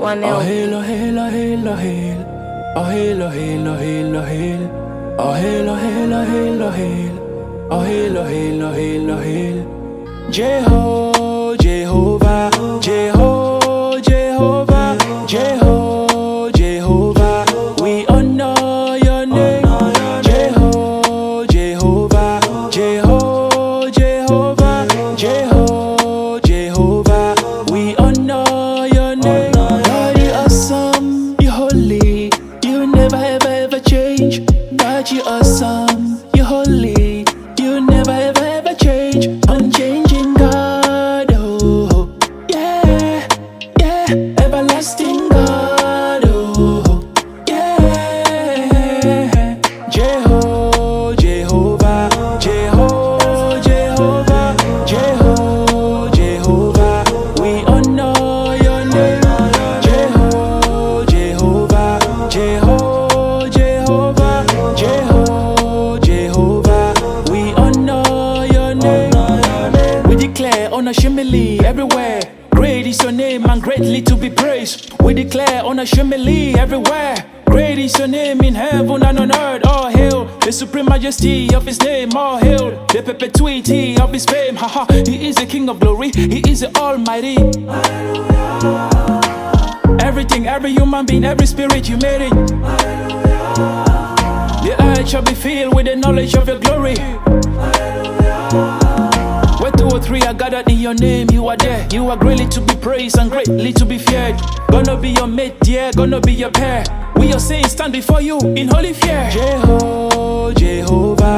1-0. Oh hail, oh hail, oh hail, oh hail. Oh hail, oh hail, oh hail, oh hail. Oh hail, oh hail, oh hail, oh hail. Oh hail, oh hail, oh hail, oh hail. Jeho, Jehovah, Jeho, Jehovah, Jeho, Jehovah. We honor your name. Jeho, Jehovah, Jeho, Jehovah, Jeho, Jehovah. We honor your name. God, you awesome, you holy, you never ever ever change. God, you awesome, you holy, you never ever ever change. Unchanging God, oh yeah, yeah, everlasting God, oh yeah. Jeho, Jehovah, Jeho, Jehovah, Jeho, Jehovah. We honor your name. Jeho, Jehovah, Jeho, Jehovah, Jeho, Jehovah. We honor your name. We declare unashamedly everywhere. Great is your name and greatly to be praised. We declare unashamedly everywhere. Great is your name in heaven and on earth. All hail the supreme majesty of his name. All hail the perpetuity of his fame. Haha, he is the King of glory. He is the Almighty. Everything, every human being, every spirit you made it. The earth shall be filled with the knowledge of your glory. Where 2 or 3 are gathered in your name, you are there. You are greatly to be praised and greatly to be feared. Gonna be your mate, yeah, gonna be your pair. We your saints stand before you in holy fear. Jeho, Jehovah,